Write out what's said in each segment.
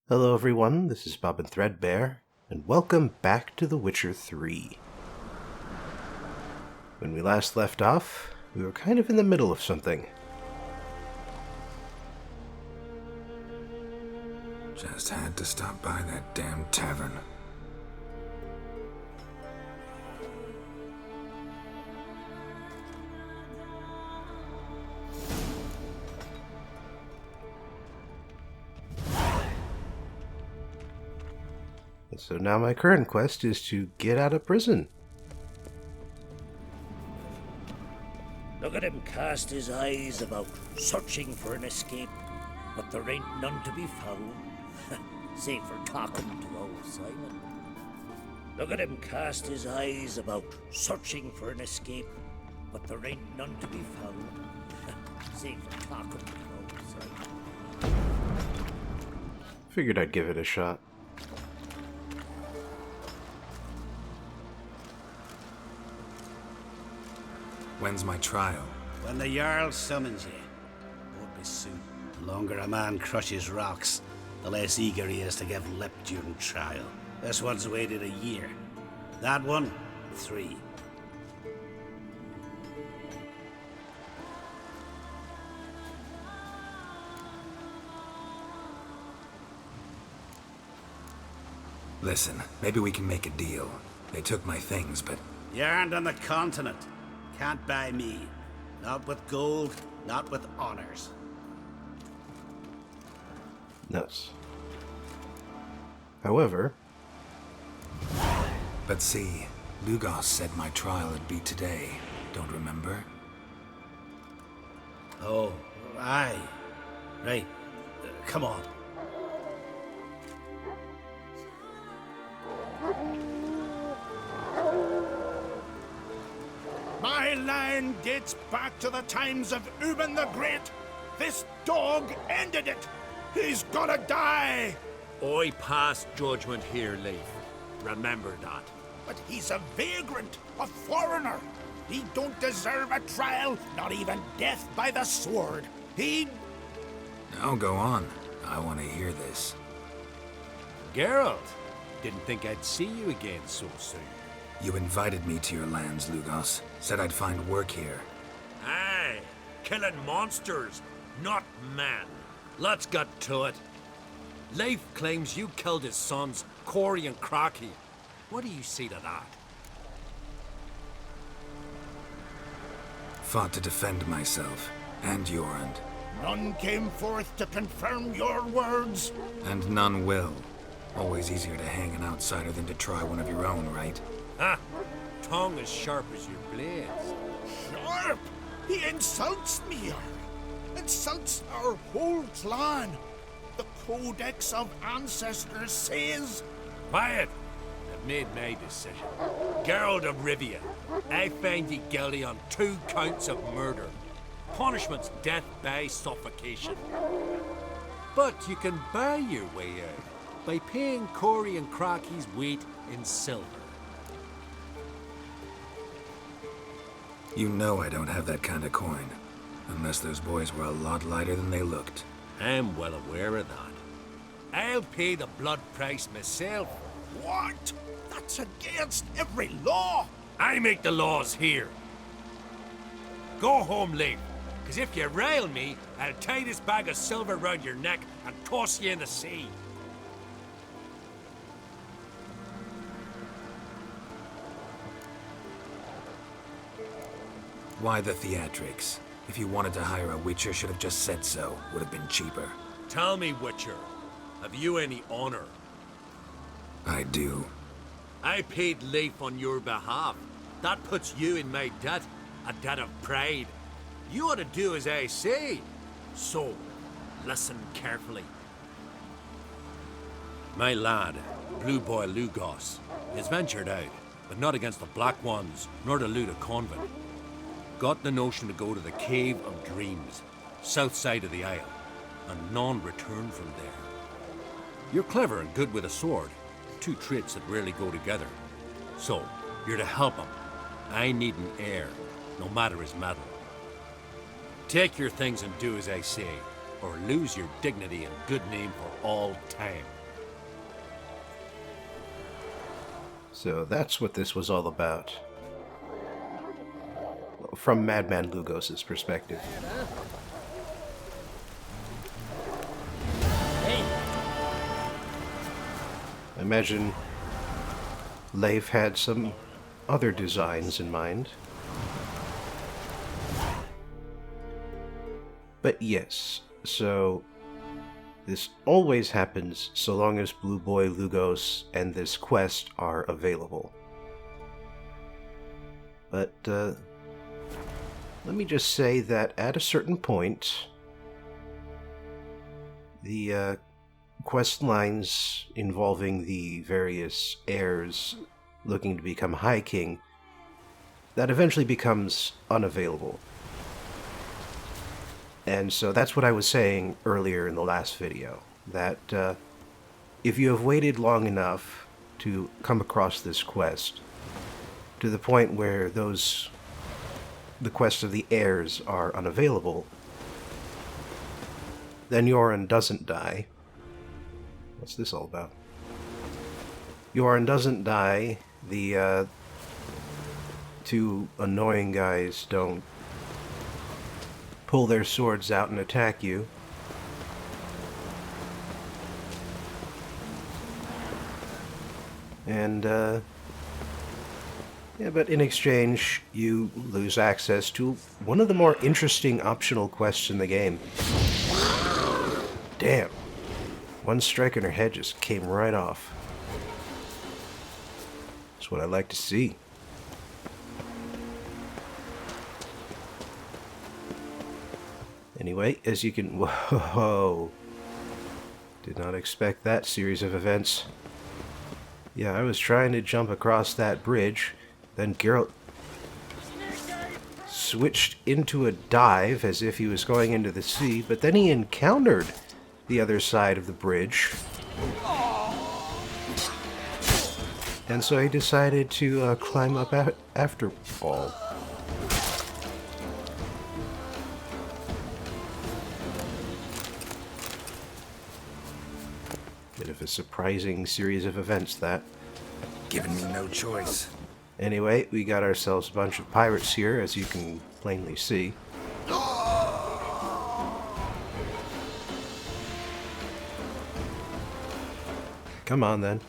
Hello everyone, this is Bob and Threadbare, and welcome back to The Witcher 3. When we last left off, we were kind of in the middle of something. Just had to stop by that damn tavern. And so now my current quest is to get out of prison. Look at him cast his eyes about, searching for an escape, but there ain't none to be found, save for talking to old Simon. Look at him cast his eyes about, searching for an escape, but there ain't none to be found, save for talking to old Simon. Figured I'd give it a shot. When's my trial? When the Jarl summons you. Won't be soon. The longer a man crushes rocks, the less eager he is to give lip during trial. This one's waited a year. That one, 3. Listen, maybe we can make a deal. They took my things, but... You aren't on the continent. Can't buy me. Not with gold, not with honors. Nuts. However... But see, Lugos said my trial would be today. Don't remember? Oh, aye. Right. Come on. My line dates back to the times of Uben the Great. This dog ended it. He's gotta die. I pass judgment here, Leif. Remember that. But he's a vagrant, a foreigner. He don't deserve a trial, not even death by the sword. He... Now go on. I want to hear this. Geralt, didn't think I'd see you again so soon. You invited me to your lands, Lugos. Said I'd find work here. Aye, killing monsters, not man. Let's get to it. Leif claims you killed his sons, Corey and Crocky. What do you see to that? Fought to defend myself, and Jorund. None came forth to confirm your words. And none will. Always easier to hang an outsider than to try one of your own, right? Ha! Tongue as sharp as your blades. Sharp! He insults me. Insults our whole clan. The Codex of Ancestors says... Quiet! I've made my decision. Geralt of Rivia, I find you guilty on 2 counts of murder. Punishment's death by suffocation. But you can buy your way out by paying Corey and Crocky's weight in silver. You know I don't have that kind of coin. Unless those boys were a lot lighter than they looked. I'm well aware of that. I'll pay the blood price myself. What? That's against every law. I make the laws here. Go home, Leif, because if you rail me, I'll tie this bag of silver round your neck and toss you in the sea. Why the theatrics? If you wanted to hire a Witcher, should have just said so. Would have been cheaper. Tell me, Witcher, have you any honor? I do. I paid Leif on your behalf. That puts you in my debt, a debt of pride. You ought to do as I say. So, listen carefully. My lad, Blue Boy Lugos, has ventured out, but not against the Black Ones, nor to loot a convent. Got the notion to go to the Cave of Dreams, south side of the Isle, and none return from there. You're clever and good with a sword, 2 traits that rarely go together. So, you're to help him. I need an heir, no matter his mettle. Take your things and do as I say, or lose your dignity and good name for all time. So that's what this was all about. From Madman Lugos's perspective. I imagine Leif had some other designs in mind. But yes, so this always happens so long as Blue Boy Lugos and this quest are available. But let me just say that at a certain point, the quest lines involving the various heirs looking to become High King, that eventually becomes unavailable. And so that's what I was saying earlier in the last video, that if you have waited long enough to come across this quest, to the point where the quest of the heirs are unavailable, then Yoren doesn't die. What's this all about? Yoren doesn't die, the two annoying guys don't pull their swords out and attack you. And, yeah, but in exchange, you lose access to one of the more interesting optional quests in the game. Damn. One strike in her head just came right off. That's what I like to see. Anyway, as you can... Whoa! Did not expect that series of events. Yeah, I was trying to jump across that bridge, then Geralt switched into a dive as if he was going into the sea, but then he encountered the other side of the bridge. And so he decided to climb up after all. Bit of a surprising series of events, that. Giving me no choice. Anyway, we got ourselves a bunch of pirates here, as you can plainly see. Come on, then.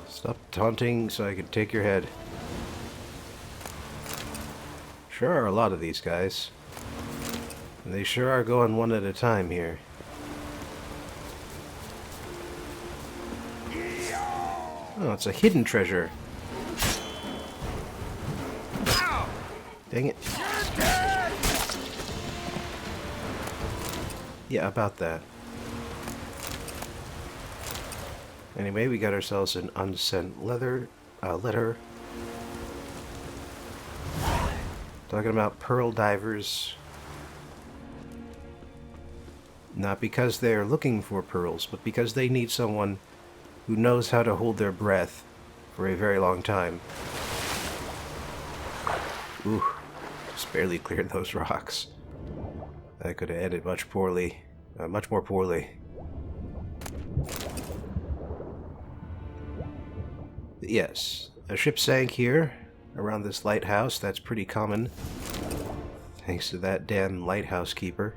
Stop taunting so I can take your head. Sure are a lot of these guys. And they sure are going one at a time here. Oh, it's a hidden treasure. Dang it. Yeah, about that. Anyway, we got ourselves an unsent letter. Talking about pearl divers. Not because they are looking for pearls, but because they need someone who knows how to hold their breath for a very long time. Ooh, just barely cleared those rocks. That could have ended much more poorly. Yes, a ship sank here, around this lighthouse. That's pretty common, thanks to that damn lighthouse keeper.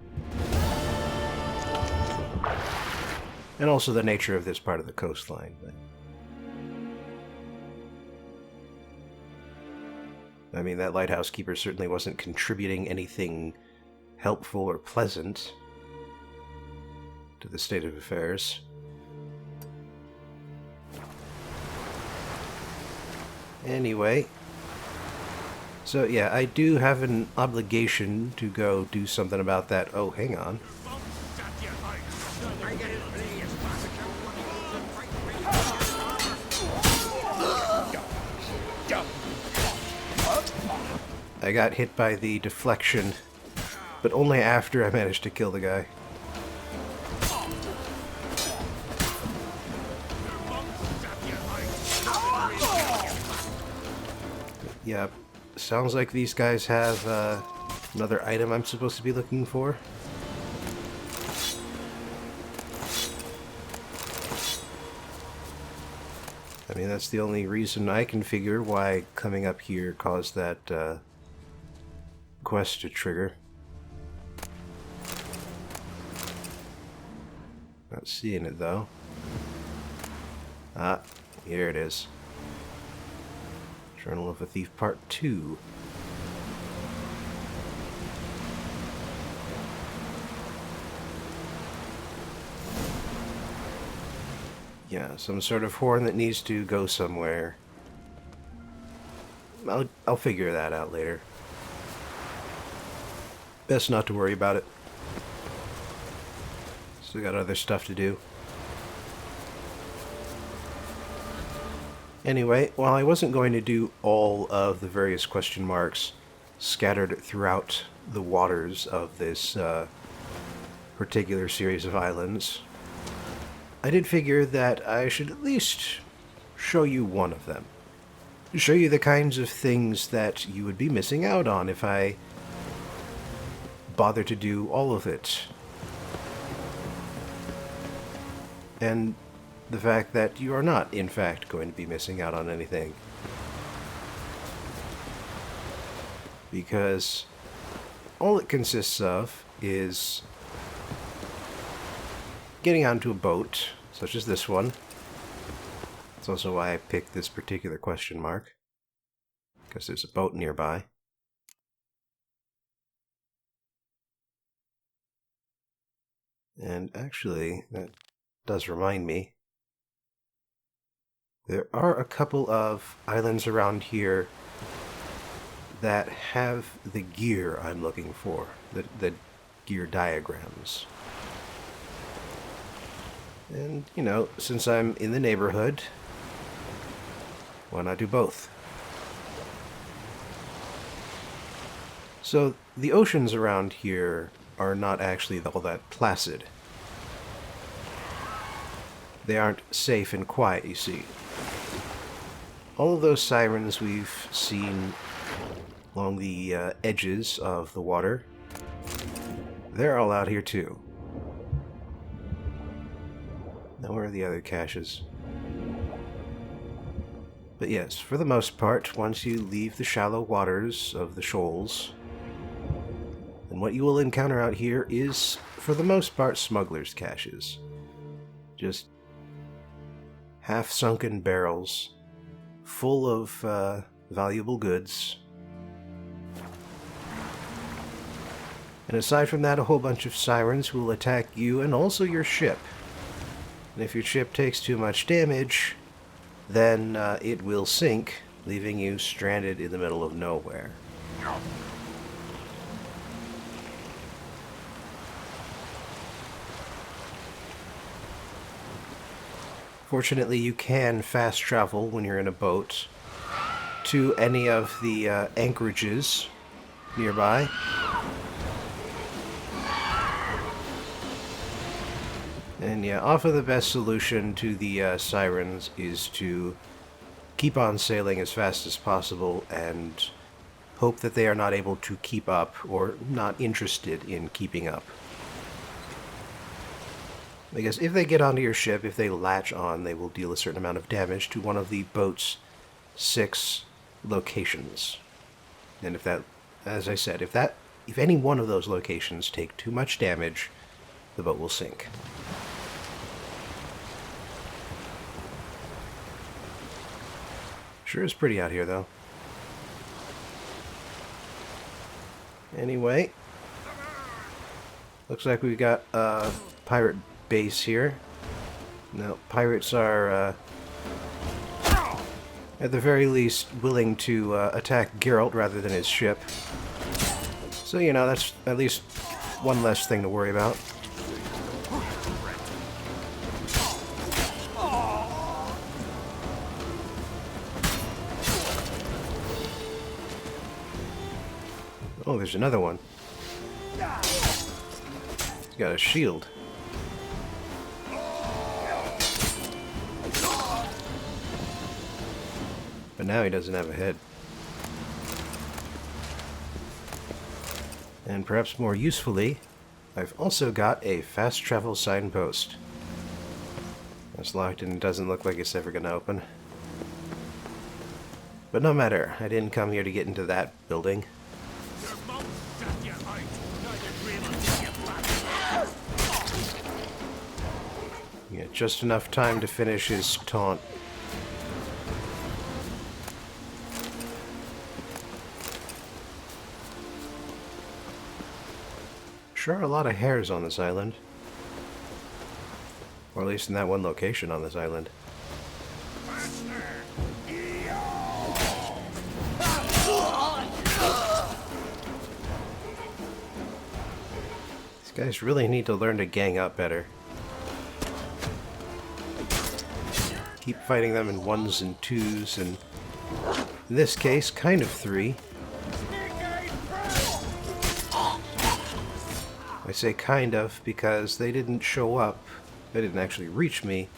And also the nature of this part of the coastline. I mean, that lighthouse keeper certainly wasn't contributing anything helpful or pleasant to the state of affairs. Anyway, so yeah, I do have an obligation to go do something about that. Oh, hang on. I got hit by the deflection, but only after I managed to kill the guy. Yeah, sounds like these guys have another item I'm supposed to be looking for. mean, that's the only reason I can figure why coming up here caused that quest to trigger. Not seeing it though. Ah, here it is. Journal of a Thief Part 2. Yeah, some sort of horn that needs to go somewhere. I'll figure that out later. Best not to worry about it. Still got other stuff to do. Anyway, while I wasn't going to do all of the various question marks scattered throughout the waters of this particular series of islands, I did figure that I should at least show you one of them. Show you the kinds of things that you would be missing out on if I bother to do all of it. And the fact that you are not, in fact, going to be missing out on anything. Because all it consists of is getting onto a boat, such as this one. That's also why I picked this particular question mark, because there's a boat nearby. And actually, that does remind me, there are a couple of islands around here that have the gear I'm looking for, the gear diagrams. And, you know, since I'm in the neighborhood, why not do both? So, the oceans around here are not actually all that placid. They aren't safe and quiet, you see. All of those sirens we've seen along the edges of the water, they're all out here too. Now where are the other caches? But yes, for the most part, once you leave the shallow waters of the shoals, then what you will encounter out here is, for the most part, smugglers' caches. Just half-sunken barrels full of valuable goods. And aside from that, a whole bunch of sirens who will attack you and also your ship. And if your ship takes too much damage, then it will sink, leaving you stranded in the middle of nowhere. Fortunately, you can fast travel when you're in a boat to any of the anchorages nearby. And yeah, often the best solution to the sirens is to keep on sailing as fast as possible and hope that they are not able to keep up or not interested in keeping up. Because if they get onto your ship, if they latch on, they will deal a certain amount of damage to one of the boat's 6 locations. And if that, as I said, if any one of those locations take too much damage, the boat will sink. Sure is pretty out here, though. Anyway, looks like we've got a pirate base here. Now, pirates are, at the very least, willing to attack Geralt rather than his ship. So, you know, that's at least one less thing to worry about. Oh, there's another one. He's got a shield. But now he doesn't have a head. And perhaps more usefully, I've also got a fast travel signpost. It's locked and it doesn't look like it's ever going to open. But no matter, I didn't come here to get into that building. Your mouth shut you out. Neither dream of getting you black. Yeah, just enough time to finish his taunt. Sure are a lot of hares on this island. Or at least in that one location on this island. These guys really need to learn to gang up better. Keep fighting them in ones and twos, and in this case, kind of three. I say kind of because they didn't show up. They didn't actually reach me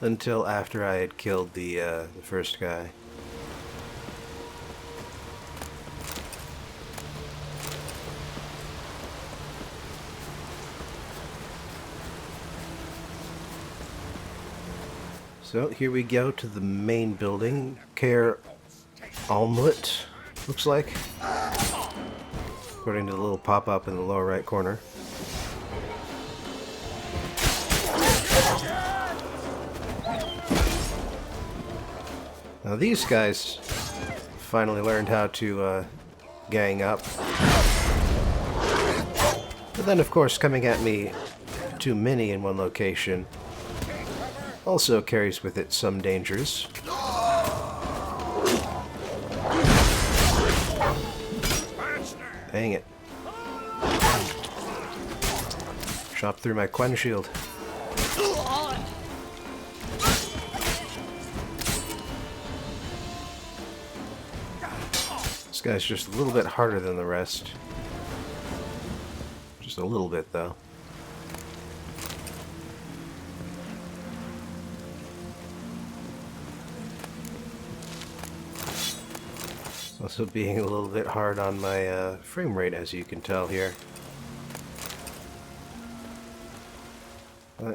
until after I had killed the first guy. So here we go to the main building. Care Omelette, looks like. According to the little pop-up in the lower right corner. Now these guys finally learned how to gang up. But then of course coming at me too many in one location also carries with it some dangers. Dang it. Chop through my Quen shield. This guy's just a little bit harder than the rest. Just a little bit, though. Also being a little bit hard on my frame rate, as you can tell here.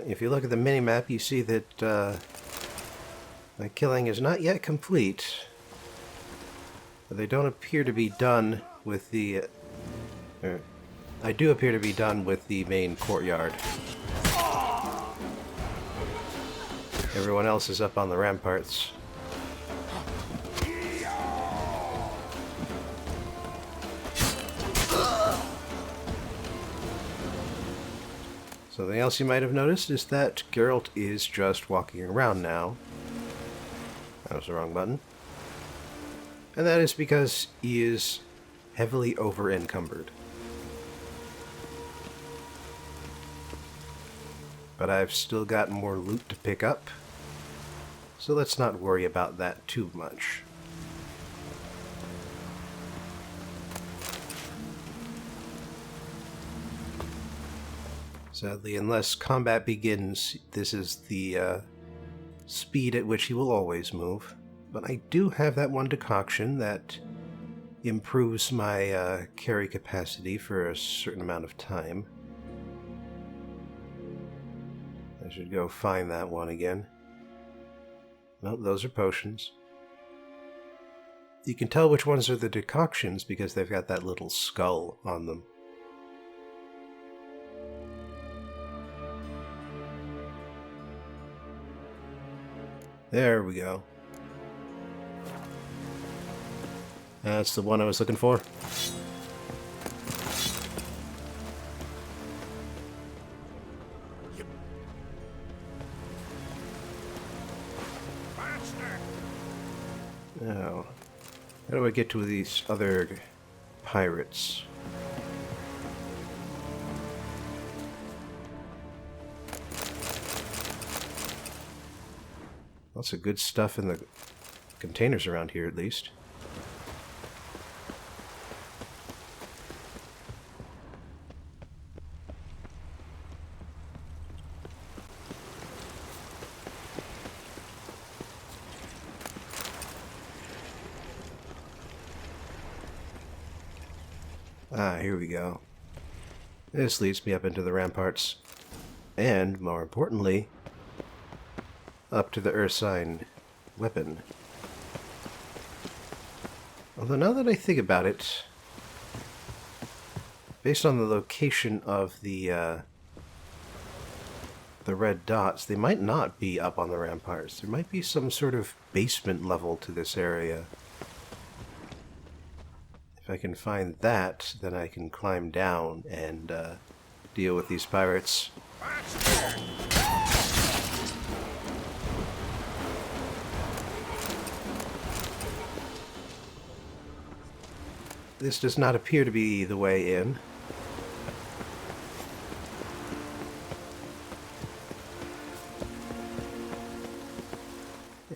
If you look at the mini-map, you see that my killing is not yet complete. But they don't appear to be done with the... I do appear to be done with the main courtyard. Everyone else is up on the ramparts. Something else you might have noticed is that Geralt is just walking around now. That was the wrong button. And that is because he is heavily over-encumbered. But I've still got more loot to pick up, so let's not worry about that too much. Sadly, unless combat begins, this is the speed at which he will always move. But I do have that one decoction that improves my carry capacity for a certain amount of time. I should go find that one again. Nope, those are potions. You can tell which ones are the decoctions because they've got that little skull on them. There we go. That's the one I was looking for. Now, how do I get to these other pirates? Lots of good stuff in the containers around here, at least. Ah, here we go. This leads me up into the ramparts. And, more importantly, up to the Ursine weapon. Although now that I think about it, based on the location of the red dots, they might not be up on the ramparts. There might be some sort of basement level to this area. If I can find that, then I can climb down and deal with these pirates. This does not appear to be the way in.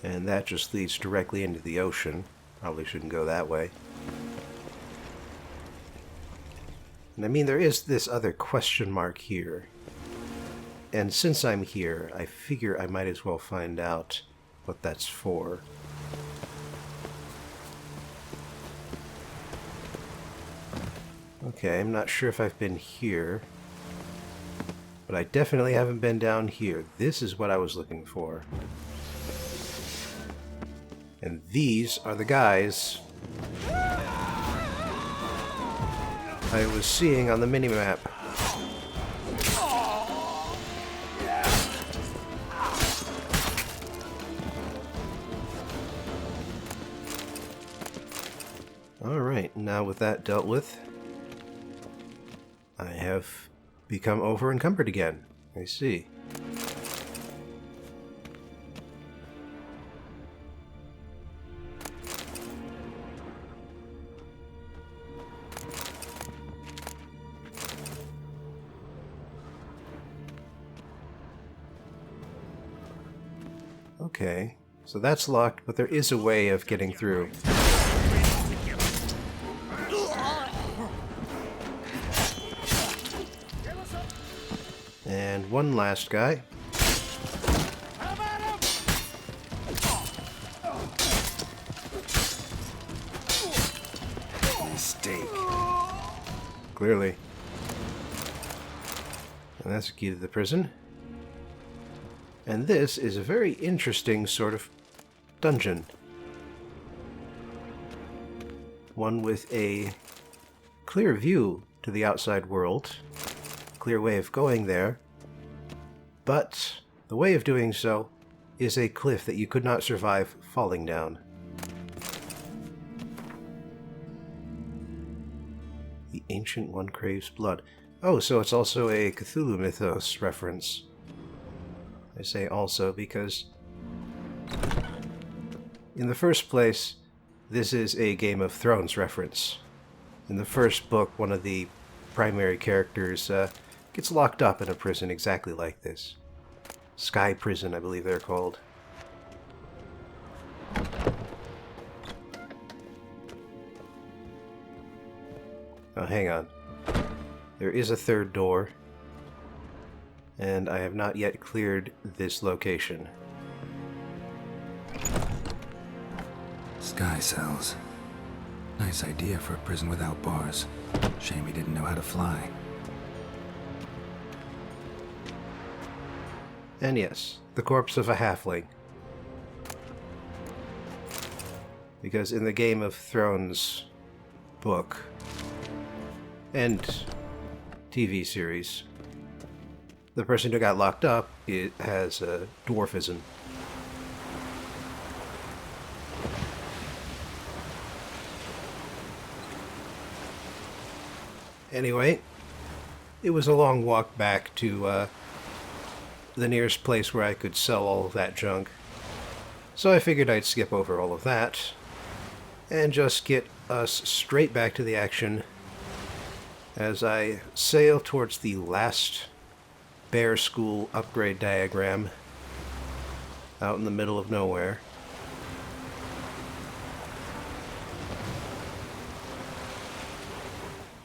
And that just leads directly into the ocean. Probably shouldn't go that way. And I mean, there is this other question mark here. And since I'm here, I figure I might as well find out what that's for. Okay, I'm not sure if I've been here, but I definitely haven't been down here. This is what I was looking for. And these are the guys I was seeing on the minimap. Alright, now with that dealt with, I have become over encumbered again. I see. Okay, so that's locked, but there is a way of getting through. And one last guy. Mistake. Clearly. And that's the key to the prison. And this is a very interesting sort of dungeon. One with a clear view to the outside world, clear way of going there, but the way of doing so is a cliff that you could not survive falling down. The Ancient One craves blood. Oh, so it's also a Cthulhu mythos reference. I say also because, in the first place, this is a Game of Thrones reference. In the first book, one of the primary characters gets locked up in a prison exactly like this. Sky Prison, I believe they're called. Oh, hang on. There is a third door. And I have not yet cleared this location. Sky cells. Nice idea for a prison without bars. Shame he didn't know how to fly. And yes, the corpse of a halfling. Because in the Game of Thrones book and TV series, the person who got locked up has dwarfism. Anyway, it was a long walk back to the nearest place where I could sell all of that junk. So I figured I'd skip over all of that and just get us straight back to the action as I sail towards the last Bear School upgrade diagram out in the middle of nowhere.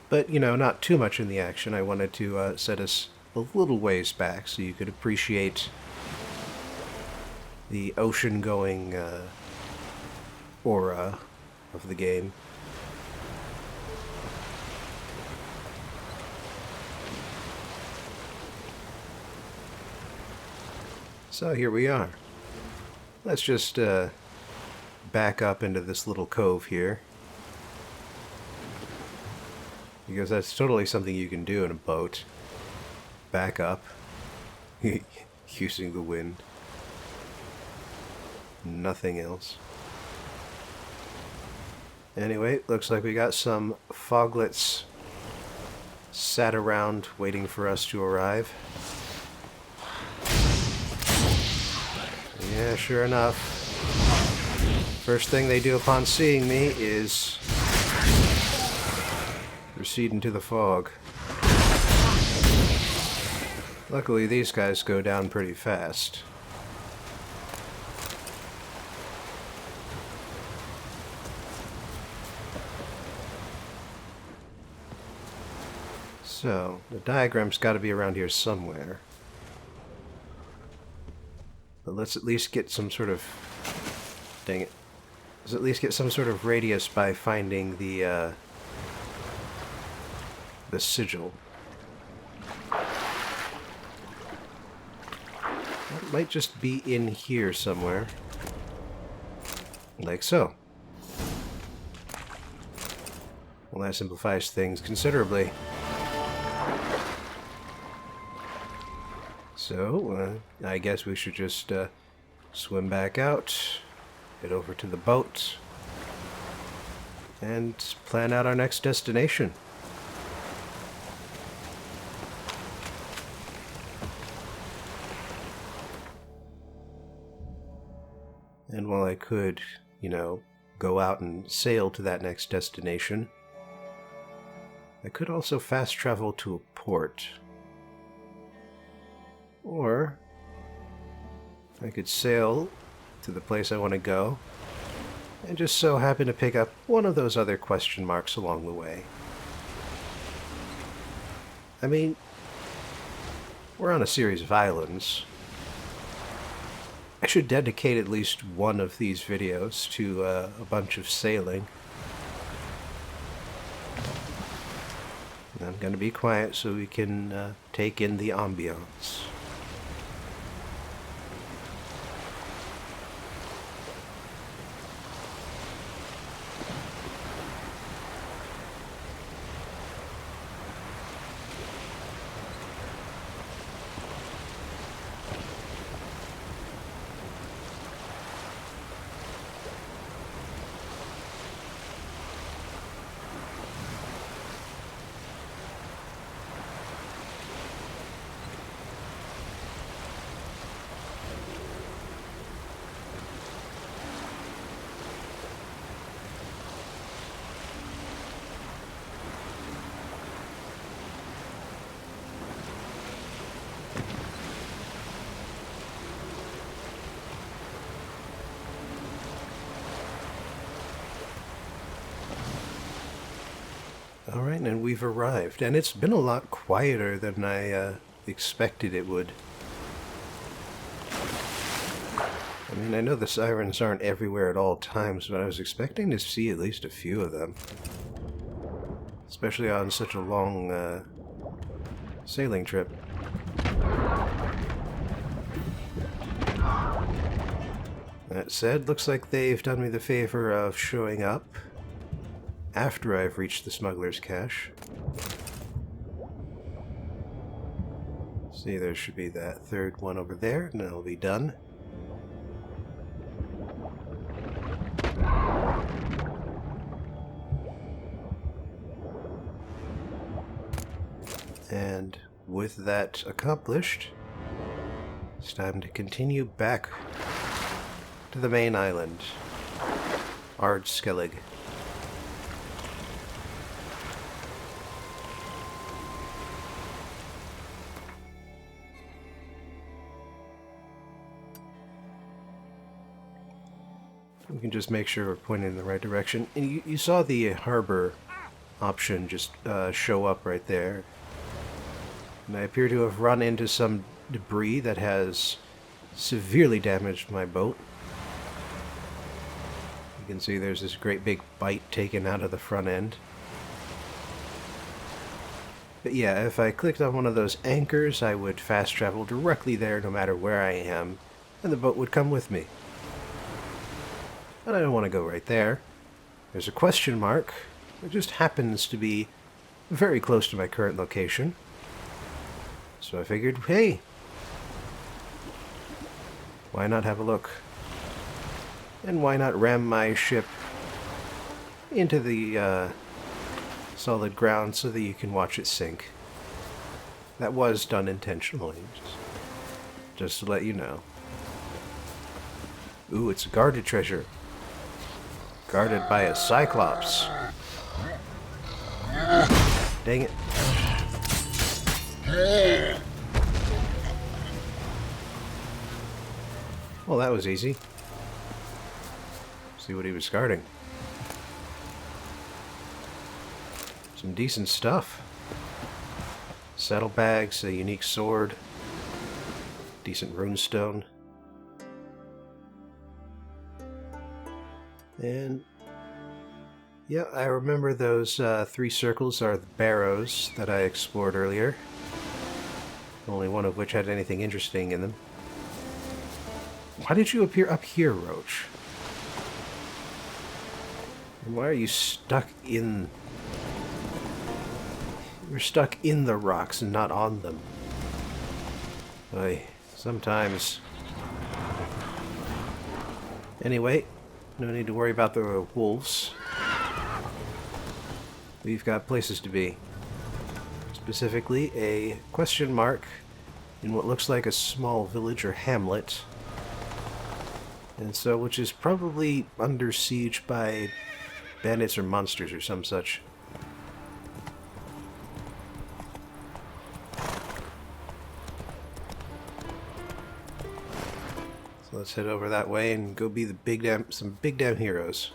But, you know, not too much in the action. I wanted to set us a little ways back so you could appreciate the ocean-going aura of the game. So here we are. Let's just back up into this little cove here. Because that's totally something you can do in a boat. Back up. Using the wind. Nothing else. Anyway, looks like we got some foglets sat around waiting for us to arrive. Yeah, sure enough. First thing they do upon seeing me is recede into the fog. Luckily, these guys go down pretty fast. So, the diagram's got to be around here somewhere. But let's at least get some sort of... Dang it. Let's at least get some sort of radius by finding the sigil. It might just be in here somewhere. Like so. Well, that simplifies things considerably. So, I guess we should just swim back out, head over to the boat, and plan out our next destination. And while I could, you know, go out and sail to that next destination, I could also fast travel to a port. Or I could sail to the place I want to go and just so happen to pick up one of those other question marks along the way. I mean, we're on a series of islands. I should dedicate at least one of these videos to a bunch of sailing. And I'm going to be quiet so we can take in the ambiance. Alright, and we've arrived. And it's been a lot quieter than I expected it would. I mean, I know the sirens aren't everywhere at all times, but I was expecting to see at least a few of them. Especially on such a long sailing trip. That said, looks like they've done me the favor of showing up after I've reached the smuggler's cache. See, there should be that third one over there, and it'll be done. And with that accomplished, it's time to continue back to the main island, Archipelago. We can just make sure we're pointing in the right direction. And you saw the harbor option just show up right there. And I appear to have run into some debris that has severely damaged my boat. You can see there's this great big bite taken out of the front end. But yeah, if I clicked on one of those anchors, I would fast travel directly there no matter where I am, and the boat would come with me. But I don't want to go right there. There's a question mark. It just happens to be very close to my current location. So I figured, hey, why not have a look? And why not ram my ship into the solid ground so that you can watch it sink? That was done intentionally, just to let you know. Ooh, it's a guarded treasure. Guarded by a cyclops. Dang it. Well, that was easy. See what he was guarding. Some decent stuff. Saddlebags, a unique sword, decent runestone. And yeah, I remember those 3 circles are the barrows that I explored earlier. Only one of which had anything interesting in them. Why did you appear up here, Roach? And why are you stuck in... You're stuck in the rocks and not on them. Sometimes... Anyway, no need to worry about the wolves. We've got places to be. Specifically, a question mark in what looks like a small village or hamlet. And so, which is probably under siege by bandits or monsters or some such. So let's head over that way and go be the some big damn heroes.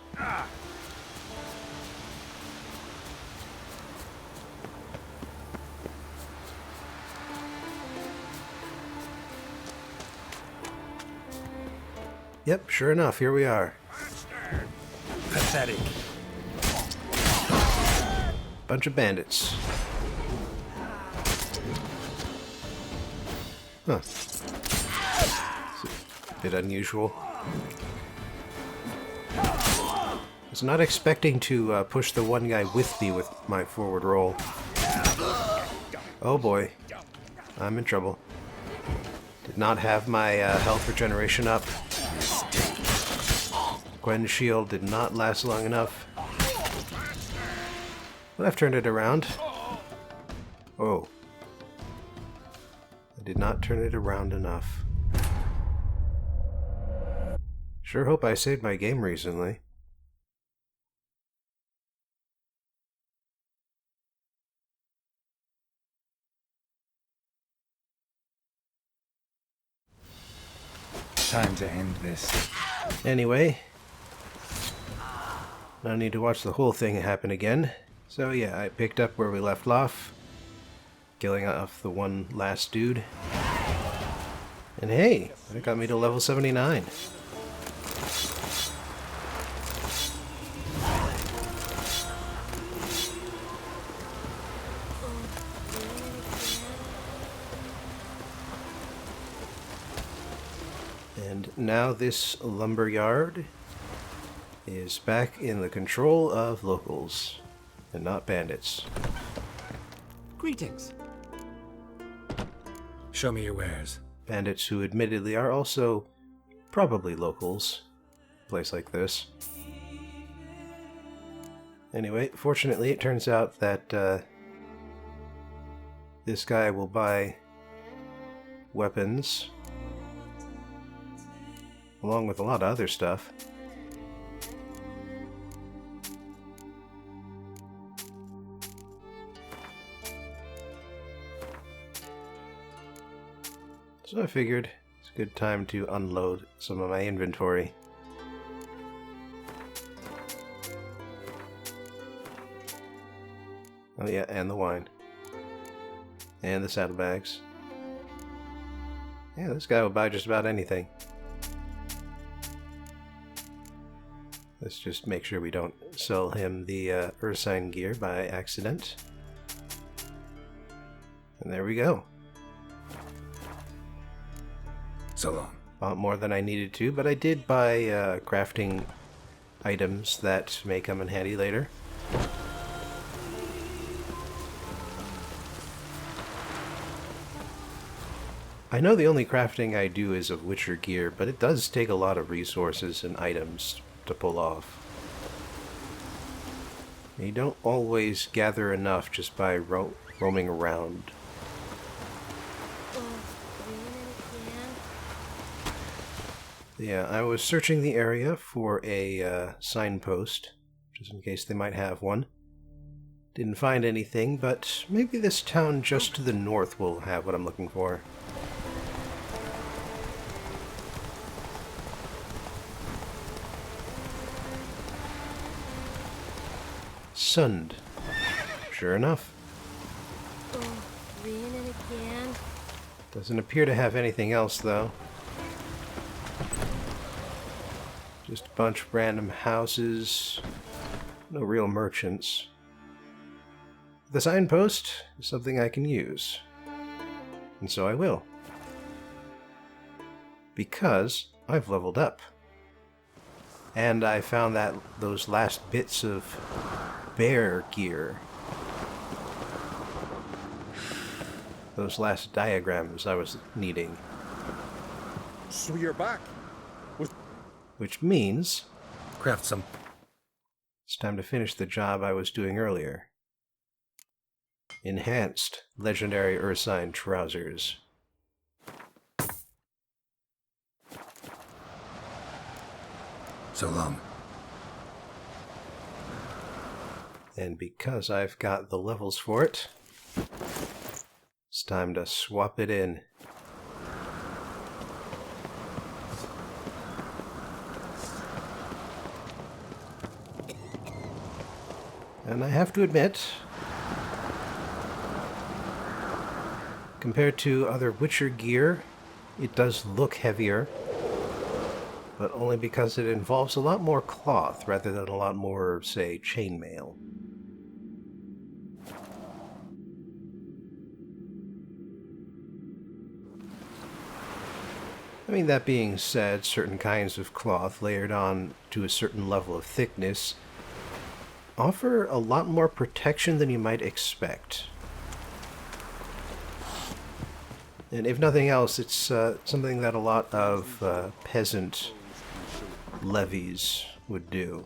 Yep, sure enough, here we are. Pathetic. Bunch of bandits. Huh. It's a bit unusual. I was not expecting to push the one guy with me with my forward roll. Oh boy. I'm in trouble. Did not have my health regeneration up. Gwen's shield did not last long enough. But I've turned it around. Oh. I did not turn it around enough. Sure hope I saved my game recently. Time to end this. Anyway, no need to watch the whole thing happen again. So yeah, I picked up where we left off, killing off the one last dude. And hey, that got me to level 79. And now this lumber yard is back in the control of locals, and not bandits. Greetings. Show me your wares. Bandits who admittedly are also probably locals. A place like this. Anyway, fortunately it turns out that this guy will buy weapons along with a lot of other stuff. So I figured it's a good time to unload some of my inventory. Oh yeah, and the wine. And the saddlebags. Yeah, this guy will buy just about anything. Let's just make sure we don't sell him the Ursine gear by accident. And there we go. So long. Bought more than I needed to, but I did buy crafting items that may come in handy later. I know the only crafting I do is of Witcher gear, but it does take a lot of resources and items to pull off. You don't always gather enough just by roaming around. Yeah, I was searching the area for a signpost, just in case they might have one. Didn't find anything, but maybe this town just to the north will have what I'm looking for. Sund. Sure enough. Oh, raining again. Doesn't appear to have anything else, though. Just a bunch of random houses. No real merchants. The signpost is something I can use. And so I will. Because I've leveled up. And I found that those last bits of bear gear. Those last diagrams I was needing. So you're back? Which means Craft some. it's time to finish the job I was doing earlier. Enhanced legendary ursine trousers. So long. And because I've got the levels for it, it's time to swap it in. And I have to admit, compared to other Witcher gear, it does look heavier, but only because it involves a lot more cloth rather than a lot more, say, chainmail. I mean, that being said, certain kinds of cloth layered on to a certain level of thickness offer a lot more protection than you might expect. And if nothing else, it's something that a lot of peasant levies would do.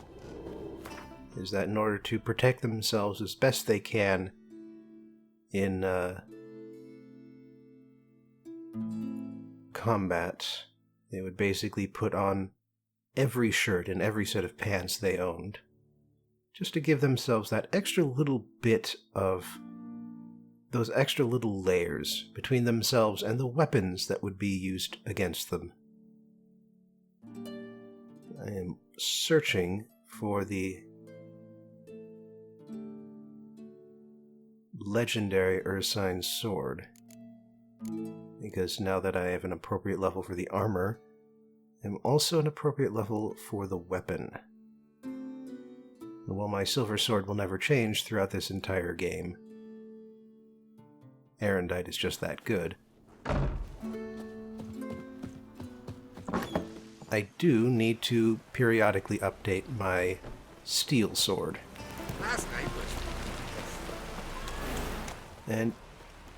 Is that in order to protect themselves as best they can in combat, they would basically put on every shirt and every set of pants they owned, just to give themselves that extra little bit of those extra little layers between themselves and the weapons that would be used against them. I am searching for the legendary ursine sword, because now that I have an appropriate level for the armor, I'm also an appropriate level for the weapon. And while my silver sword will never change throughout this entire game, Erendite is just that good. I do need to periodically update my steel sword. Last night was... And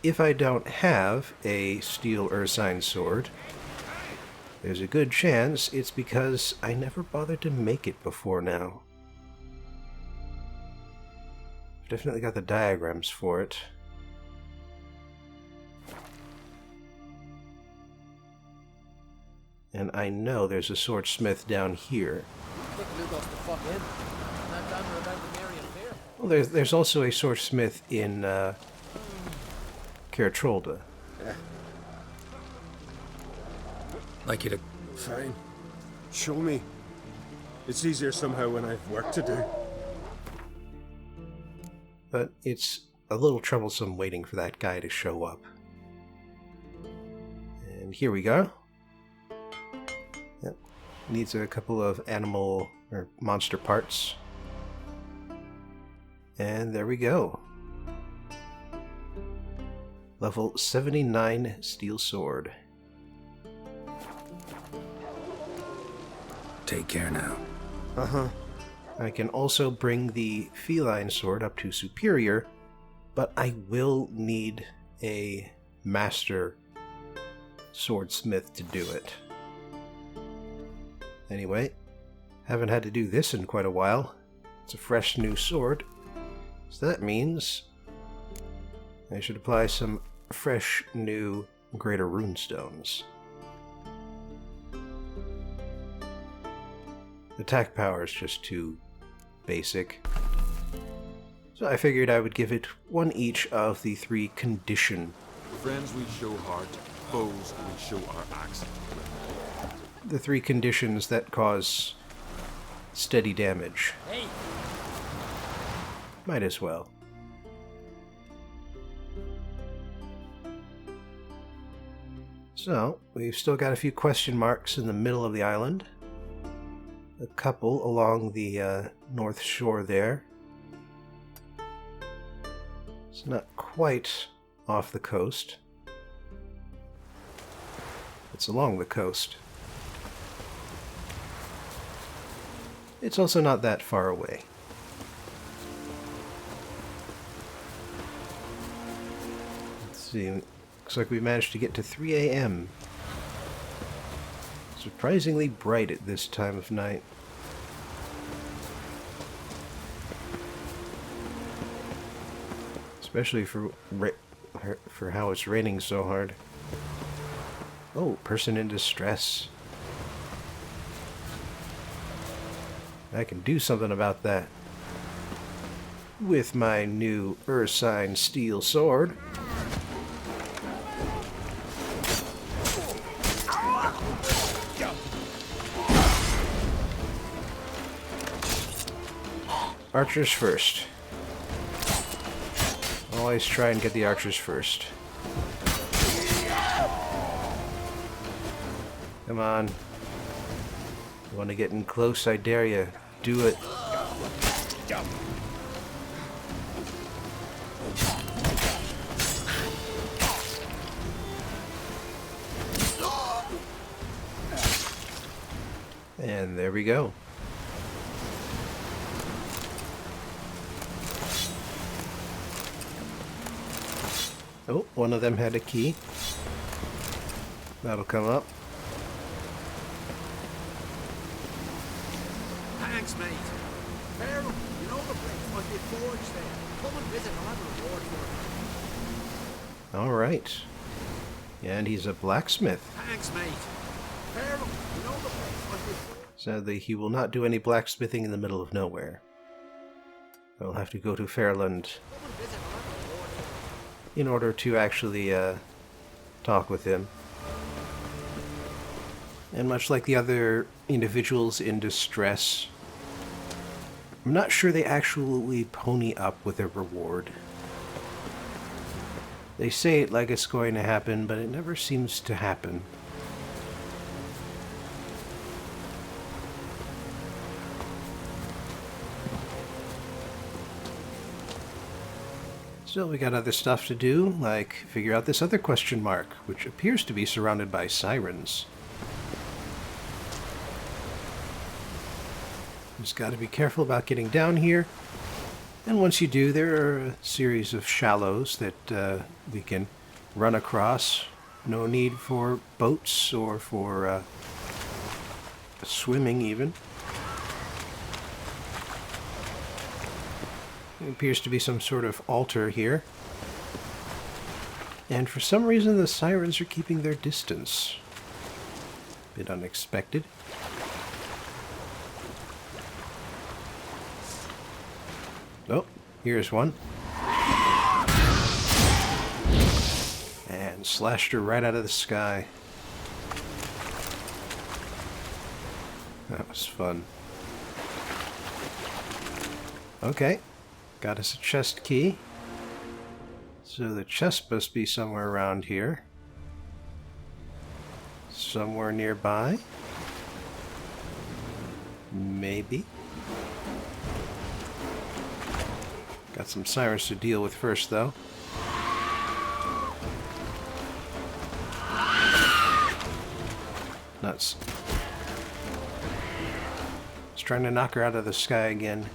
if I don't have a steel ursine sword, there's a good chance it's because I never bothered to make it before now. I've definitely got the diagrams for it. And I know there's a swordsmith down here. Well, there's also a swordsmith in Caratrolda. Like you to... Fine. Show me. It's easier somehow when I've work to do. But it's a little troublesome waiting for that guy to show up. And here we go. Yep. Needs a couple of animal or monster parts. And there we go. Level 79 steel sword. Take care now. Uh-huh. I can also bring the feline sword up to superior, but I will need a master swordsmith to do it. Anyway, haven't had to do this in quite a while. It's a fresh new sword, so that means I should apply some fresh new greater runestones. Attack power is just too basic, so I figured I would give it one each of the 3 condition. Friends we show heart, foes we show our axe. The 3 conditions that cause steady damage. Hey, Might as well. So, we've still got a few question marks in the middle of the island. A couple along the north shore there. It's not quite off the coast. It's along the coast. It's also not that far away. Let's see, looks like we managed to get to 3 a.m. Surprisingly bright at this time of night. Especially for how it's raining so hard. Oh, person in distress. I can do something about that. With my new Ursine steel sword. Archers first. Always try and get the archers first. Come on. You want to get in close? I dare you. Do it. And there we go. Oh, one of them had a key. That'll come up. Thanks, mate. Pharaoh, you know the place must be forged there. Come and visit, I'll have a reward for it. Alright. And he's a blacksmith. Thanks, mate. Pharaoh, you know the place must be forged. Sadly, he will not do any blacksmithing in the middle of nowhere. I'll have to go to Fairland Come and visit, I'll have a reward for it. in order to actually talk with him. And much like the other individuals in distress, I'm not sure they actually pony up with their reward. They say it like it's going to happen, but it never seems to happen. Still, we got other stuff to do, like figure out this other question mark, which appears to be surrounded by sirens. Just got to be careful about getting down here. And once you do, there are a series of shallows that we can run across. No need for boats or for swimming even. There appears to be some sort of altar here. And for some reason the sirens are keeping their distance. Bit unexpected. Oh, here's one. And slashed her right out of the sky. That was fun. Okay, got us a chest key. So the chest must be somewhere around here. Somewhere nearby. Maybe. Got some sirens to deal with first, though. Nuts. It's trying to knock her out of the sky again.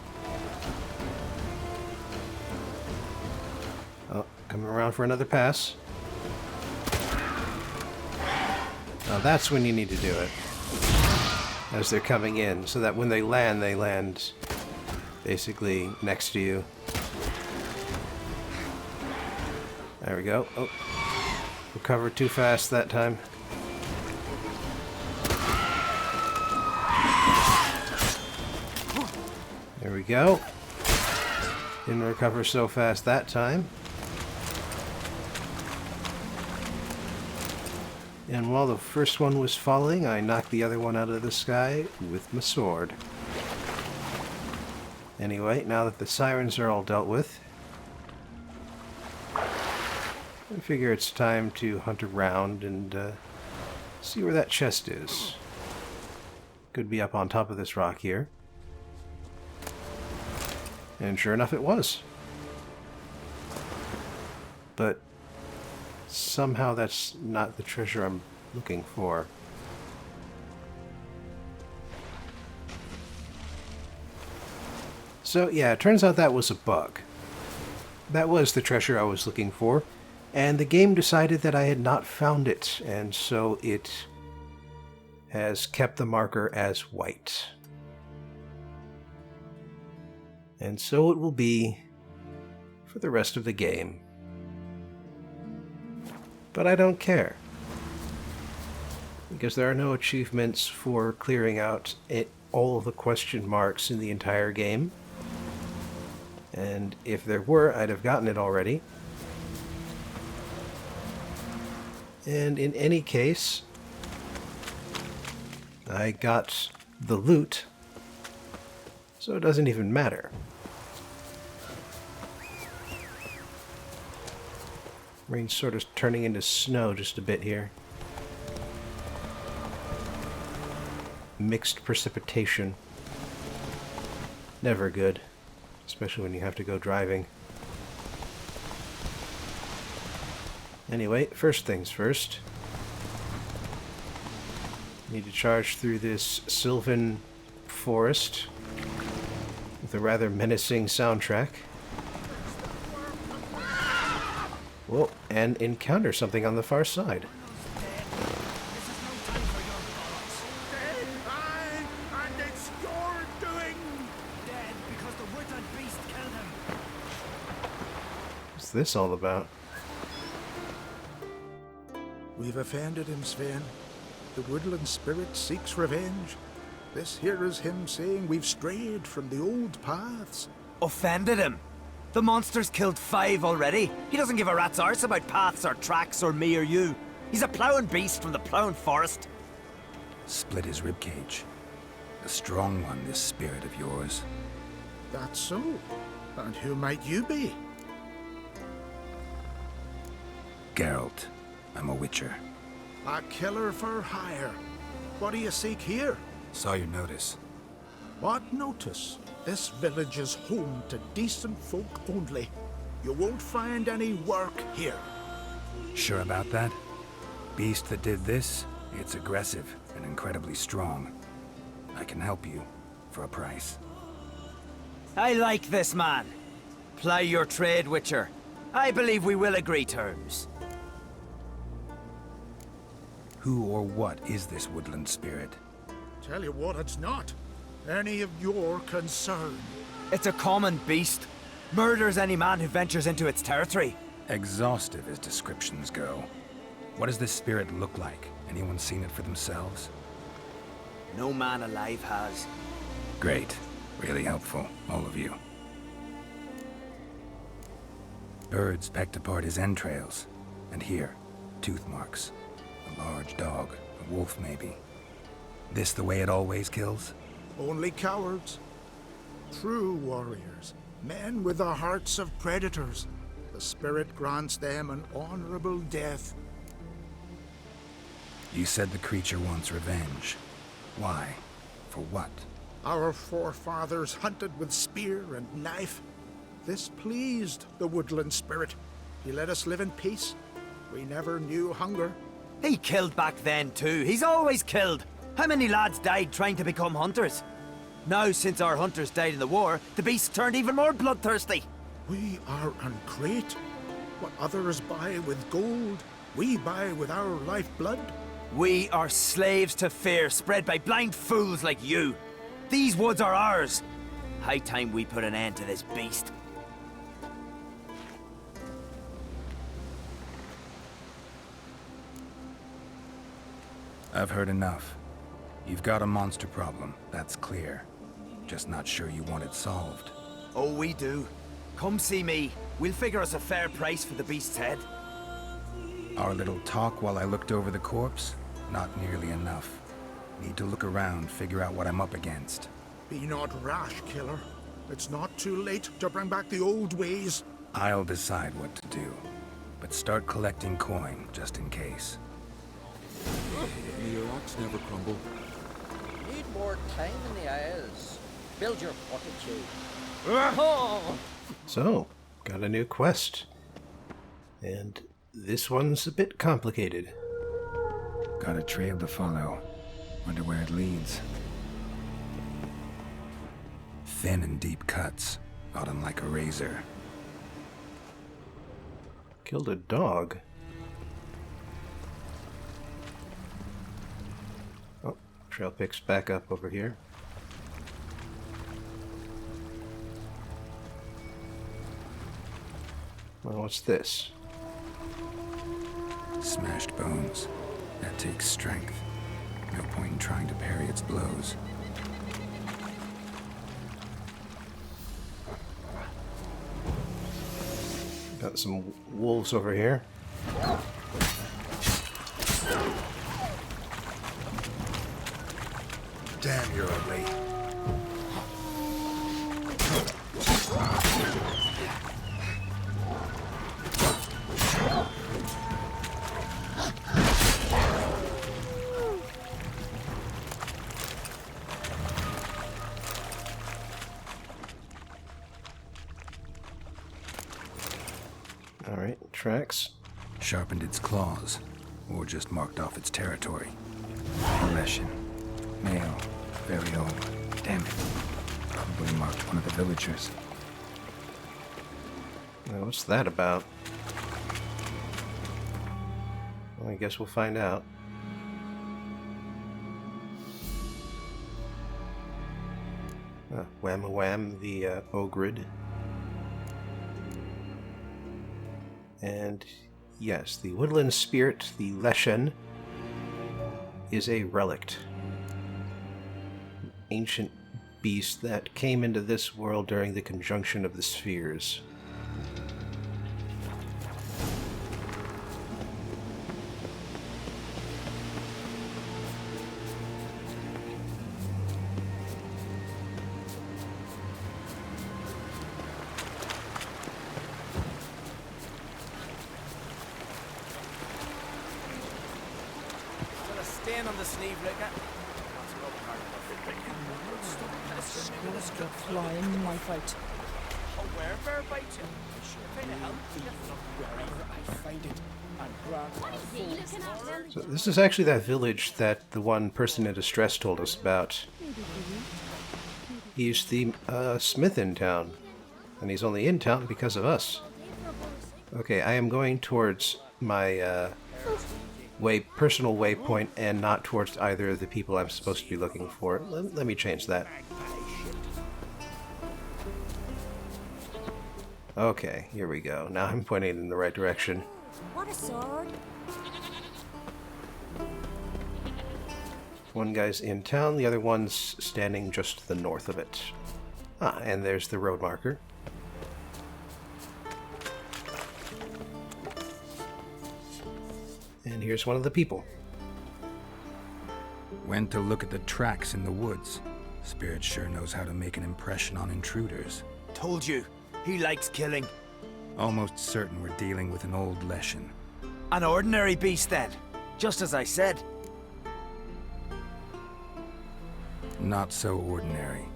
Oh, coming around for another pass. Now that's when you need to do it. As they're coming in, so that when they land basically next to you. There we go. Oh. Recovered too fast that time. There we go. Didn't recover so fast that time. And while the first one was falling, I knocked the other one out of the sky with my sword. Anyway, now that the sirens are all dealt with, I figure it's time to hunt around and see where that chest is. Could be up on top of this rock here. And sure enough it was. But somehow that's not the treasure I'm looking for. So yeah, it turns out that was a bug. That was the treasure I was looking for, and the game decided that I had not found it, and so it has kept the marker as white. And so it will be for the rest of the game. But I don't care, because there are no achievements for clearing out all of the question marks in the entire game. And if there were, I'd have gotten it already. And in any case, I got the loot, so it doesn't even matter. Rain's sort of turning into snow just a bit here. Mixed precipitation. Never good. Especially when you have to go driving. Anyway, first things first. Need to charge through this sylvan forest with a rather menacing soundtrack. Whoa, and encounter something on the far side. And it's your doing! Dead because the woodland beast killed him. What's this all about? We've offended him, Sven. The woodland spirit seeks revenge. This here is him saying we've strayed from the old paths. Offended him? The monster's killed 5 already. He doesn't give a rat's arse about paths or tracks or me or you. He's a ploughing beast from the ploughing forest. Split his ribcage. A strong one, this spirit of yours. That's so. And who might you be? Geralt. I'm a witcher. A killer for hire. What do you seek here? Saw your notice. What notice? This village is home to decent folk only. You won't find any work here. Sure about that? Beast that did this, it's aggressive and incredibly strong. I can help you for a price. I like this man. Ply your trade, Witcher. I believe we will agree terms. Who or what is this woodland spirit? Tell you what, it's not any of your concern. It's a common beast. Murders any man who ventures into its territory. Exhaustive as descriptions go. What does this spirit look like? Anyone seen it for themselves? No man alive has. Great. Really helpful, all of you. Birds pecked apart his entrails. And here, tooth marks. A large dog, a wolf maybe. This the way it always kills? Only cowards. True warriors. Men with the hearts of predators. The spirit grants them an honorable death. You said the creature wants revenge. Why? For what? Our forefathers hunted with spear and knife. This pleased the woodland spirit. He let us live in peace. We never knew hunger. He killed back then too. He's always killed. How many lads died trying to become hunters? Now, since our hunters died in the war, the beast turned even more bloodthirsty. We are ungreat. What others buy with gold, we buy with our lifeblood. We are slaves to fear spread by blind fools like you. These woods are ours. High time we put an end to this beast. I've heard enough. You've got a monster problem, that's clear. Just not sure you want it solved. Oh, we do. Come see me. We'll figure us a fair price for the beast's head. Our little talk while I looked over the corpse? Not nearly enough. Need to look around, figure out what I'm up against. Be not rash, killer. It's not too late to bring back the old ways. I'll decide what to do. But start collecting coin, just in case. May your rocks never crumble. Need more time in the Isles. Build your fortitude. So, got a new quest. And this one's a bit complicated. Got a trail to follow. Wonder where it leads. Thin and deep cuts. Got 'em like a razor. Killed a dog. Oh, trail picks back up over here. Well, what's this? Smashed bones. That takes strength. No point in trying to parry its blows. Got some wolves over here. Damn, you're ugly. Alright, tracks. Sharpened its claws, or just marked off its territory. Leshen. Male. Very old. Damn it. Probably marked one of the villagers. Now, what's that about? Well, I guess we'll find out. Wham-a-wham, the ogrid. And yes, the woodland spirit, the leshen, is a relict. An ancient beast that came into this world during the conjunction of the spheres. Stand on the sleeve, Ricker. Flying knife out. Wherever by two. Wherever I find it, and grab So this is actually that village that the one person in distress told us about. He's the smith in town, and he's only in town because of us. Okay, I am going towards my personal waypoint and not towards either of the people I'm supposed to be looking for. Let me change that. Okay, here we go. Now I'm pointing in the right direction. What a sword! One guy's in town, the other one's standing just to the north of it. Ah, and there's the road marker. And here's one of the people. Went to look at the tracks in the woods. Spirit sure knows how to make an impression on intruders. Told you, he likes killing. Almost certain we're dealing with an old leshen. An ordinary beast then, just as I said. Not so ordinary.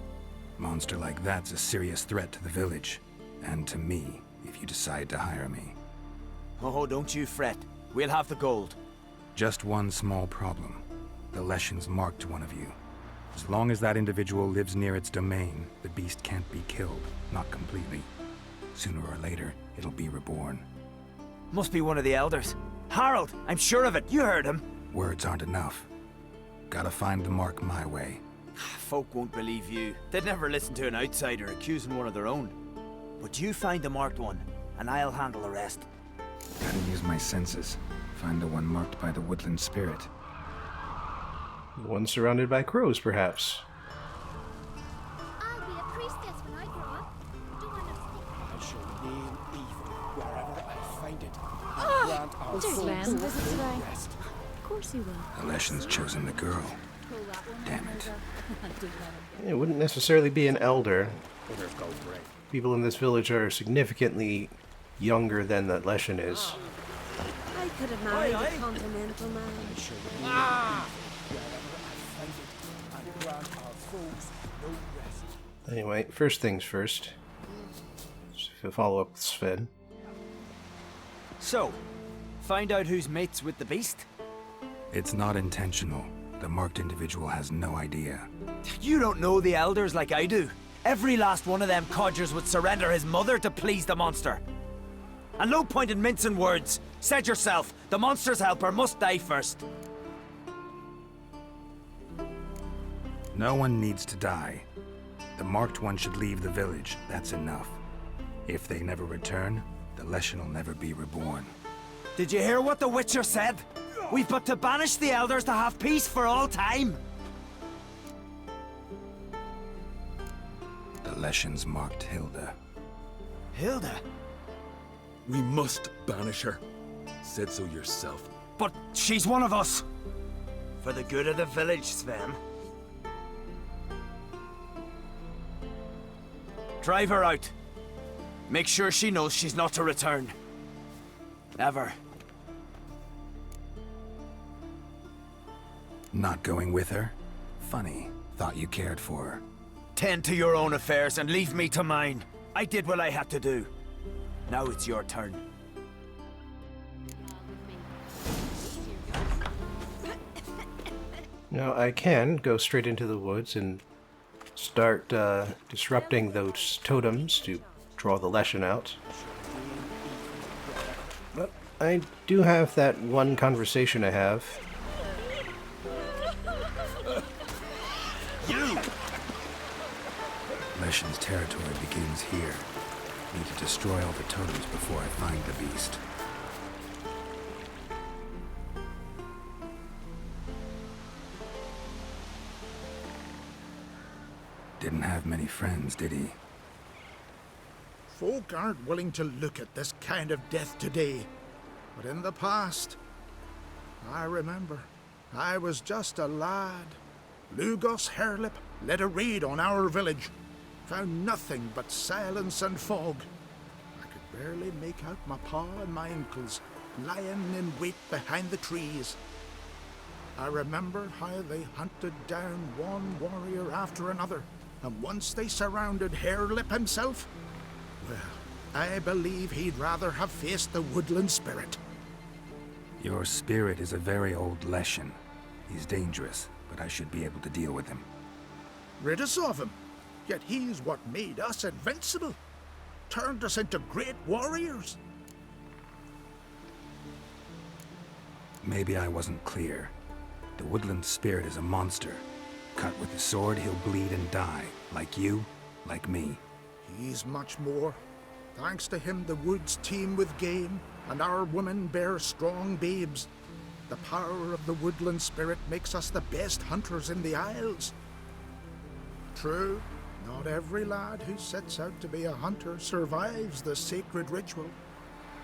Monster like that's a serious threat to the village. And to me, if you decide to hire me. Oh, don't you fret. We'll have the gold. Just one small problem. The leshen's marked one of you. As long as that individual lives near its domain, the beast can't be killed. Not completely. Sooner or later, it'll be reborn. Must be one of the elders. Harold, I'm sure of it. You heard him. Words aren't enough. Gotta find the mark my way. Folk won't believe you. They'd never listen to an outsider accusing one of their own. But you find the marked one, and I'll handle the rest. Gotta use my senses. Find the one marked by the woodland spirit. One surrounded by crows, perhaps. I'll be a priestess when I grow up. Do I not I shall name evil wherever I find it. Ah, And grant our dear souls Glenn, no visit today. rest. Of course he will. The Leshen's chosen the girl. Damn it. It wouldn't necessarily be an elder. People in this village are significantly younger than the Leshen is. I could have married a continental man. And grant our foes no rest. Anyway, first things first. So follow up with Sven. So, find out who's mates with the beast? It's not intentional. The marked individual has no idea. You don't know the elders like I do. Every last one of them codgers would surrender his mother to please the monster. And no point in mincing words. Said yourself, the monster's helper must die first. No one needs to die. The marked one should leave the village. That's enough. If they never return, the Leshen will never be reborn. Did you hear what the Witcher said? We've but to banish the elders to have peace for all time. The Leshen's marked Hilda. Hilda? We must banish her. Said so yourself. But she's one of us. For the good of the village, Sven. Drive her out. Make sure she knows she's not to return. Ever. Not going with her? Funny. Thought you cared for her. Tend to your own affairs and leave me to mine. I did what I had to do. Now it's your turn. Now, I can go straight into the woods and start disrupting those totems to draw the Leshen out. But I do have that one conversation I have. You! Leshen's territory begins here. Need to destroy all the totems before I find the beast. Didn't have many friends, did he? Folk aren't willing to look at this kind of death today. But in the past, I remember, I was just a lad. Lugos Hairlip led a raid on our village. Found nothing but silence and fog. I could barely make out my pa and my uncles lying in wait behind the trees. I remember how they hunted down one warrior after another, and once they surrounded Hairlip himself, well, I believe he'd rather have faced the woodland spirit. Your spirit is a very old Leshen. He's dangerous, but I should be able to deal with him. Rid us of him. Yet he's what made us invincible. Turned us into great warriors. Maybe I wasn't clear. The woodland spirit is a monster. Cut with the sword, he'll bleed and die. Like you, like me. He's much more. Thanks to him, the woods teem with game, and our women bear strong babes. The power of the woodland spirit makes us the best hunters in the Isles. True, not every lad who sets out to be a hunter survives the sacred ritual,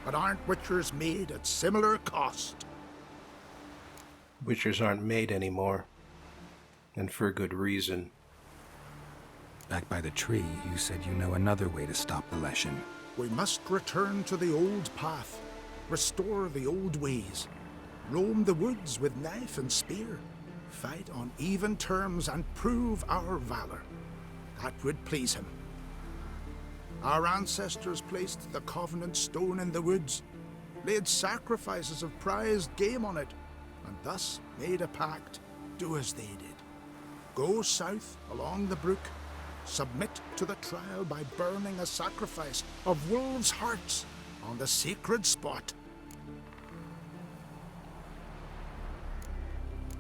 but aren't witchers made at similar cost? Witchers aren't made anymore, and for good reason. Back by the tree, you said you know another way to stop the Leshen. We must return to the old path, restore the old ways, roam the woods with knife and spear, fight on even terms and prove our valor. That would please him. Our ancestors placed the Covenant Stone in the woods, laid sacrifices of prized game on it, and thus made a pact. Do as they did. Go south along the brook, submit to the trial by burning a sacrifice of wolves' hearts on the sacred spot.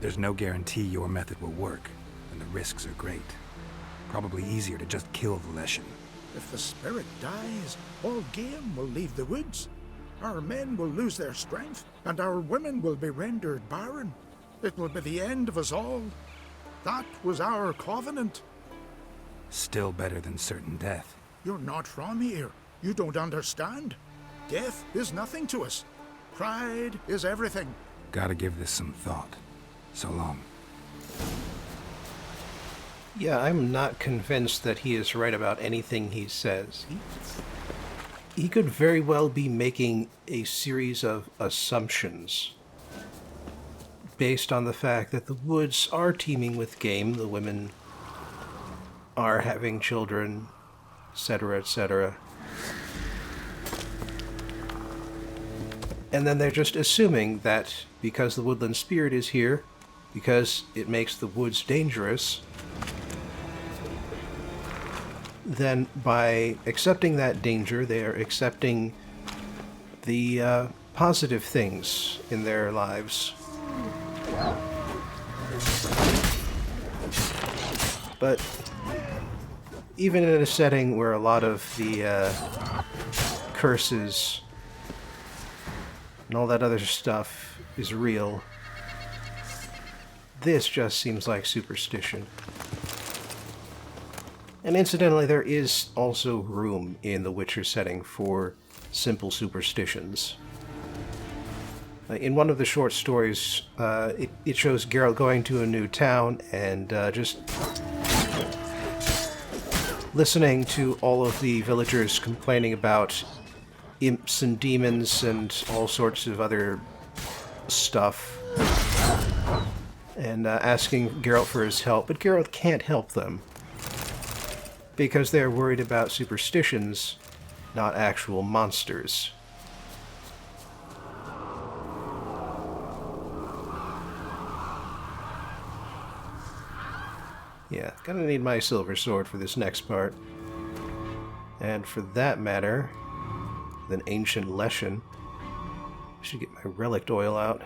There's no guarantee your method will work, and the risks are great. Probably easier to just kill the leshen. If the spirit dies, all game will leave the woods. Our men will lose their strength, and our women will be rendered barren. It will be the end of us all. That was our covenant. Still better than certain death. You're not from here. You don't understand. Death is nothing to us. Pride is everything. Gotta give this some thought. So long. Yeah, I'm not convinced that he is right about anything he says. He could very well be making a series of assumptions based on the fact that the woods are teeming with game, the women are having children, etc., etc. And then they're just assuming that because the woodland spirit is here, because it makes the woods dangerous, then by accepting that danger, they are accepting the positive things in their lives. But even in a setting where a lot of the curses and all that other stuff is real, this just seems like superstition. And incidentally, there is also room in the Witcher setting for simple superstitions. In one of the short stories, it shows Geralt going to a new town and just listening to all of the villagers complaining about imps and demons and all sorts of other stuff, and asking Geralt for his help, but Geralt can't help them because they're worried about superstitions, not actual monsters. Yeah, gonna need my silver sword for this next part. And for that matter, an ancient leshen. I should get my relic oil out.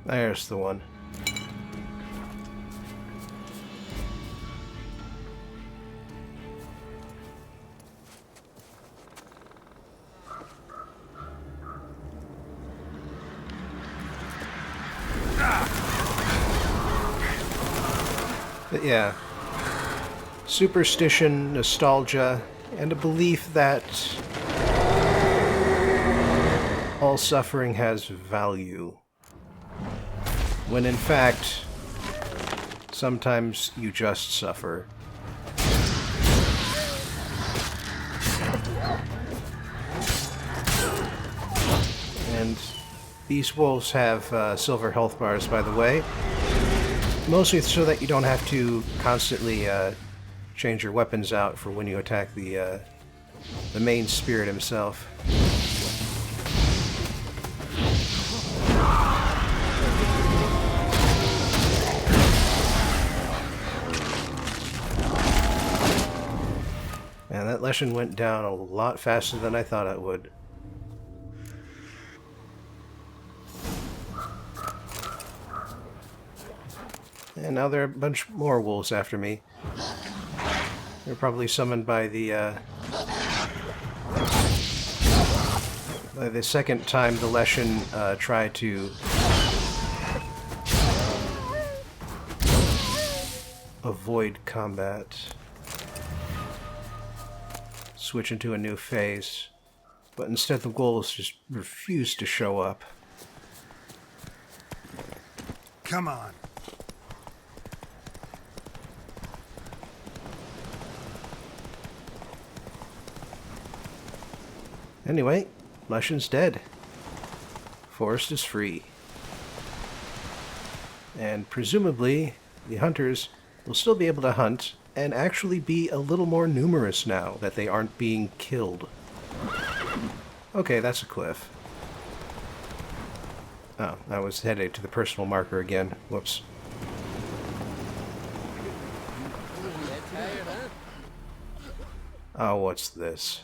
There's the one. But yeah, superstition, nostalgia, and a belief that all suffering has value. When in fact, sometimes you just suffer. And these wolves have silver health bars, by the way. Mostly so that you don't have to constantly change your weapons out for when you attack the main spirit himself. Man, that leshen went down a lot faster than I thought it would. And now there are a bunch more wolves after me. They're probably summoned by the second time the leshen tried to avoid combat. Switch into a new phase. But instead the wolves just refused to show up. Come on. Anyway, leshen's dead. Forest is free. And presumably, the hunters will still be able to hunt and actually be a little more numerous now that they aren't being killed. Okay, that's a cliff. Oh, I was headed to the personal marker again. Whoops. Oh, what's this?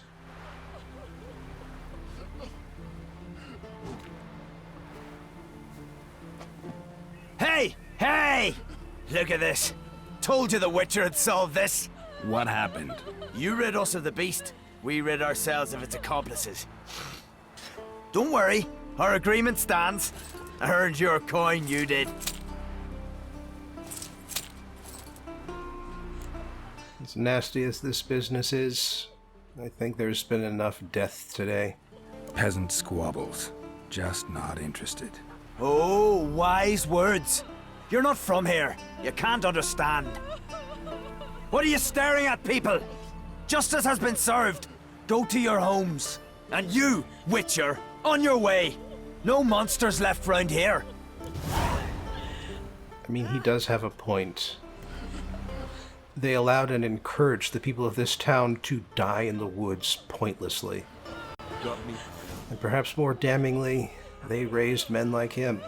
Hey! Look at this. Told you the Witcher had solved this. What happened? You rid us of the beast. We rid ourselves of its accomplices. Don't worry. Our agreement stands. I earned your coin, you did. As nasty as this business is, I think there's been enough death today. Peasant squabbles. Just not interested. Oh, wise words. You're not from here. You can't understand. What are you staring at, people? Justice has been served. Go to your homes. And you, Witcher, on your way. No monsters left round here. I mean, he does have a point. They allowed and encouraged the people of this town to die in the woods pointlessly. Got me. And perhaps more damningly, they raised men like him.